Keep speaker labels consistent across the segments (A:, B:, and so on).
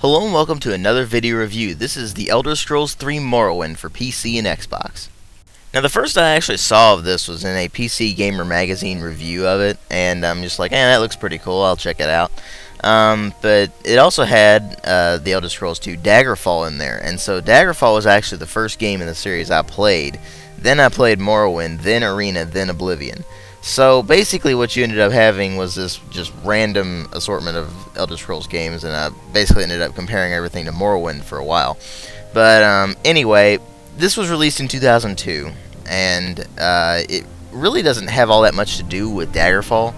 A: Hello and welcome to another video review. This is The Elder Scrolls 3 Morrowind for PC and Xbox. Now the first I actually saw of this was in a PC Gamer magazine review of it, and I'm just like, that looks pretty cool, I'll check it out. But it also had The Elder Scrolls 2 Daggerfall in there, and so Daggerfall was actually the first game in the series I played. Then I played Morrowind, then Arena, then Oblivion. So basically what you ended up having was this just random assortment of Elder Scrolls games, and I basically ended up comparing everything to Morrowind for a while. But anyway, this was released in 2002, and it really doesn't have all that much to do with Daggerfall,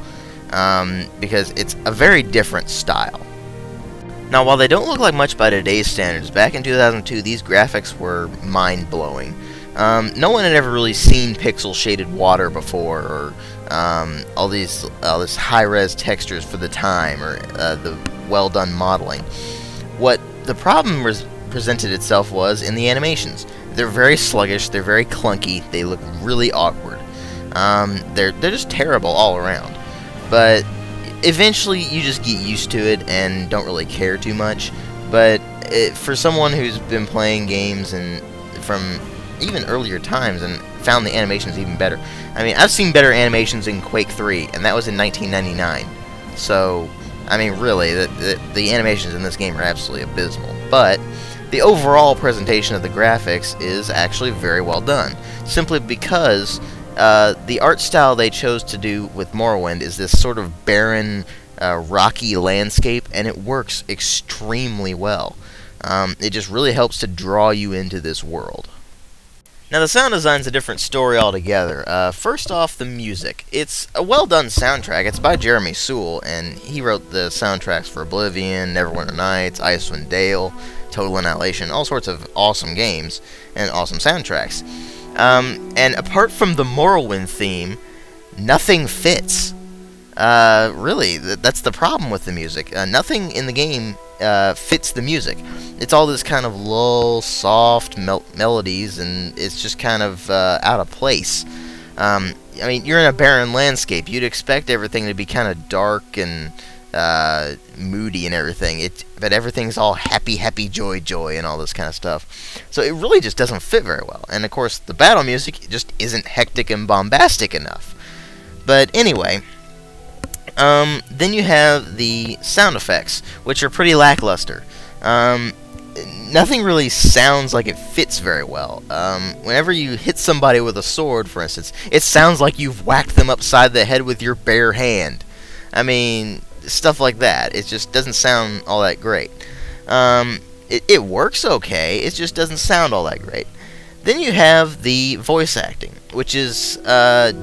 A: because it's a very different style. Now while they don't look like much by today's standards, back in 2002 these graphics were mind-blowing. No one had ever really seen pixel-shaded water before, or all this high-res textures for the time, or the well-done modeling. What the problem presented itself was in the animations. They're very sluggish, they're very clunky, they look really awkward. They're just terrible all around. But eventually you just get used to it and don't really care too much. But for someone who's been playing games and from even earlier times and found the animations even better. I mean, I've seen better animations in Quake 3, and that was in 1999. So, I mean, really, the animations in this game are absolutely abysmal. But the overall presentation of the graphics is actually very well done, simply because the art style they chose to do with Morrowind is this sort of barren, rocky landscape, and it works extremely well. It just really helps to draw you into this world. Now, the sound design's a different story altogether. First off, the music. It's a well-done soundtrack. It's by Jeremy Soule, and he wrote the soundtracks for Oblivion, Neverwinter Nights, Icewind Dale, Total Annihilation, all sorts of awesome games and awesome soundtracks. And apart from the Morrowind theme, nothing fits. Really, that's the problem with the music. Nothing in the game fits the music. It's all this kind of lull, soft melodies, and it's just kind of out of place. I mean, you're in a barren landscape. You'd expect everything to be kind of dark and moody and everything. But everything's all happy, happy, joy, joy, and all this kind of stuff. So it really just doesn't fit very well. And of course, the battle music just isn't hectic and bombastic enough. But anyway, then you have the sound effects, which are pretty lackluster. Nothing really sounds like it fits very well. Whenever you hit somebody with a sword, for instance, it sounds like you've whacked them upside the head with your bare hand. I mean, stuff like that. It just doesn't sound all that great. It works okay, it just doesn't sound all that great. Then you have the voice acting, which is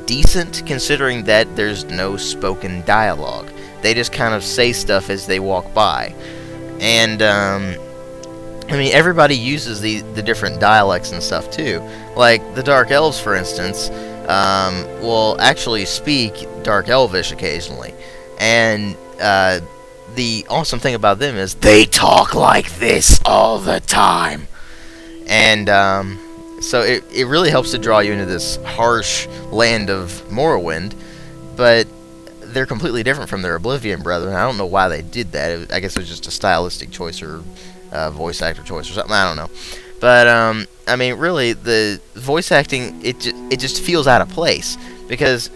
A: decent considering that there's no spoken dialogue. They just kind of say stuff as they walk by. And, I mean, everybody uses the different dialects and stuff, too. Like, the Dark Elves, for instance, will actually speak Dark Elvish occasionally. And, the awesome thing about them is they talk like this all the time. And, so it really helps to draw you into this harsh land of Morrowind, but they're completely different from their Oblivion brethren. I don't know why they did that. I guess it was just a stylistic choice or voice actor choice or something. I don't know. But I mean, really, the voice acting it just feels out of place, because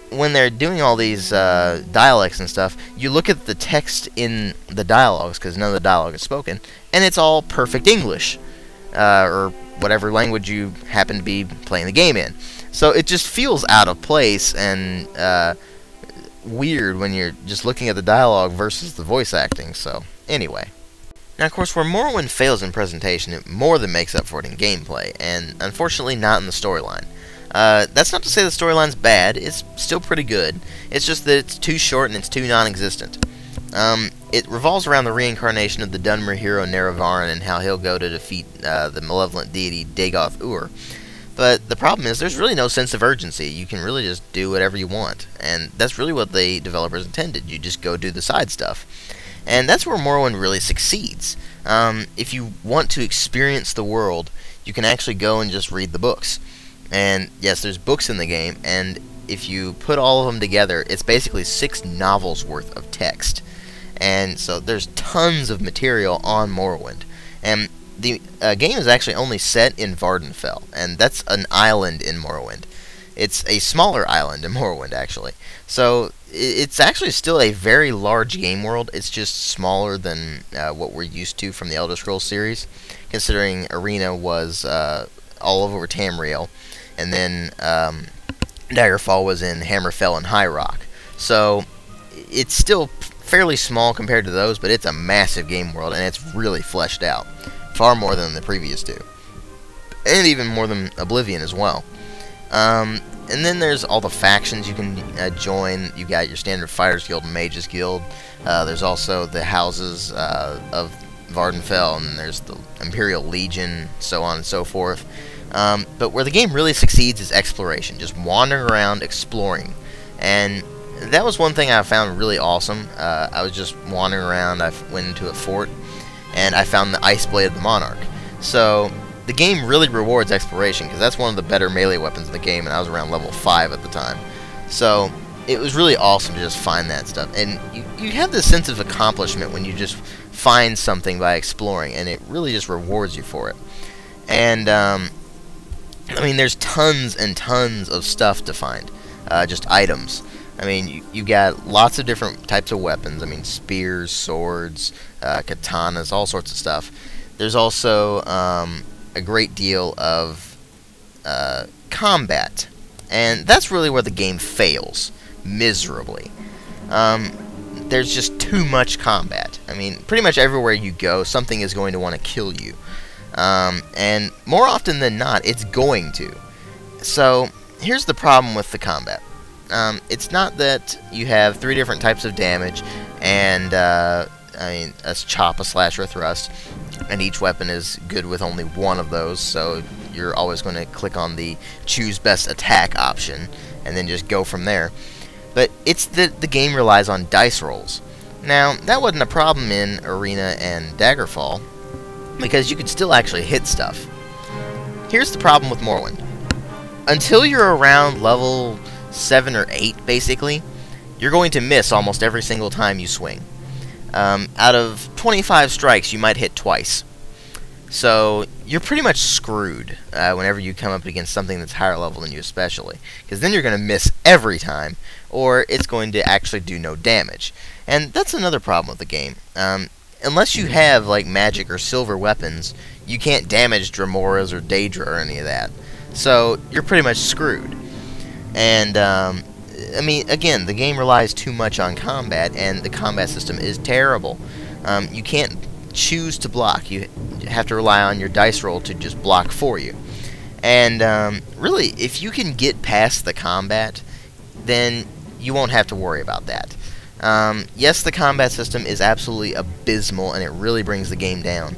A: when they're doing all these dialects and stuff, you look at the text in the dialogues, because none of the dialogue is spoken, and it's all perfect English, or whatever language you happen to be playing the game in. So it just feels out of place and weird when you're just looking at the dialogue versus the voice acting. So anyway, now of course, where Morrowind fails in presentation, it more than makes up for it in gameplay, and unfortunately not in the storyline. That's not to say the storyline's bad. It's still pretty good. It's just that it's too short and it's too non-existent. It revolves around the reincarnation of the Dunmer hero Nerevarren and how he'll go to defeat the malevolent deity Dagoth-Ur. But the problem is there's really no sense of urgency. You can really just do whatever you want, and that's really what the developers intended. You just go do the side stuff. And that's where Morrowind really succeeds. If you want to experience the world, you can actually go and just read the books. And yes, there's books in the game, and if you put all of them together, it's basically 6 novels worth of text. and so there's tons of material on Morrowind. And the game is actually only set in Vardenfell, and that's an island in Morrowind. It's a smaller island in Morrowind, actually. So it's actually still a very large game world. It's just smaller than what we're used to from the Elder Scrolls series, considering Arena was all over Tamriel, and then Daggerfall was in Hammerfell and High Rock. So it's still fairly small compared to those, but it's a massive game world, and it's really fleshed out. Far more than the previous two. And even more than Oblivion as well. And then there's all the factions you can join. You got your standard Fighters Guild and Mages Guild. There's also the houses of Vardenfell, and there's the Imperial Legion, so on and so forth. But where the game really succeeds is exploration. Just wandering around, exploring. And that was one thing I found really awesome. I was just wandering around. I went into a fort, and I found the Ice Blade of the Monarch. So the game really rewards exploration, because that's one of the better melee weapons in the game, and I was around level 5 at the time. So it was really awesome to just find that stuff. And you have this sense of accomplishment when you just find something by exploring, and it really just rewards you for it. And, I mean, there's tons and tons of stuff to find, just items. I mean, you got lots of different types of weapons. I mean, spears, swords, katanas, all sorts of stuff. There's also a great deal of combat, and that's really where the game fails miserably. There's just too much combat. I mean, pretty much everywhere you go, something is going to want to kill you, and more often than not, it's going to. So here's the problem with the combat. It's not that you have 3 different types of damage, and I mean, a chop, a slash, or a thrust, and each weapon is good with only one of those, so you're always going to click on the choose best attack option, and then just go from there. But it's that the game relies on dice rolls. Now, that wasn't a problem in Arena and Daggerfall, because you could still actually hit stuff. Here's the problem with Morrowind. Until you're around level 7 or 8, basically, you're going to miss almost every single time you swing. Out of 25 strikes, you might hit twice. So you're pretty much screwed whenever you come up against something that's higher level than you, especially. Because then you're going to miss every time, or it's going to actually do no damage. And that's another problem with the game. Unless you have, like, magic or silver weapons, you can't damage Dramoras or Daedra or any of that. So you're pretty much screwed. And, I mean, again, the game relies too much on combat, and the combat system is terrible. You can't choose to block. You have to rely on your dice roll to just block for you. And, really, if you can get past the combat, then you won't have to worry about that. Yes, the combat system is absolutely abysmal, and it really brings the game down.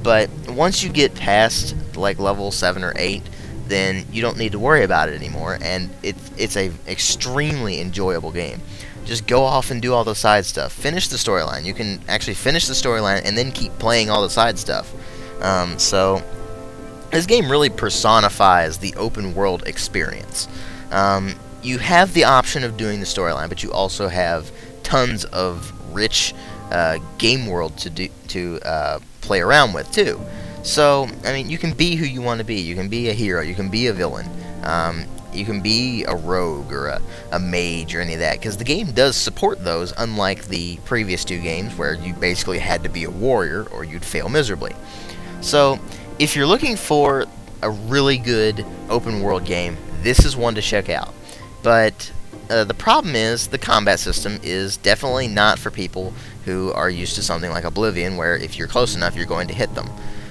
A: But once you get past, like, level 7 or 8, then you don't need to worry about it anymore, and it's a extremely enjoyable game. Just go off and do all the side stuff. Finish the storyline. You can actually finish the storyline and then keep playing all the side stuff. So this game really personifies the open world experience. You have the option of doing the storyline, but you also have tons of rich game world to play around with too. So, I mean, you can be who you want to be. You can be a hero. You can be a villain. You can be a rogue or a mage or any of that, because the game does support those, unlike the previous 2 games where you basically had to be a warrior or you'd fail miserably. So, if you're looking for a really good open world game, this is one to check out. But the problem is the combat system is definitely not for people who are used to something like Oblivion, where if you're close enough, you're going to hit them.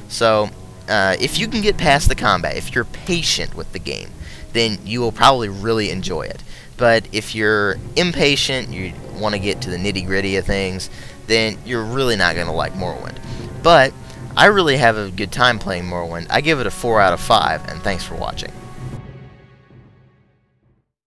A: So, if you can get past the combat, if you're patient with the game, then you will probably really enjoy it. But if you're impatient, you want to get to the nitty-gritty of things, then you're really not going to like Morrowind. But I really have a good time playing Morrowind. I give it a 4 out of 5, and thanks for watching.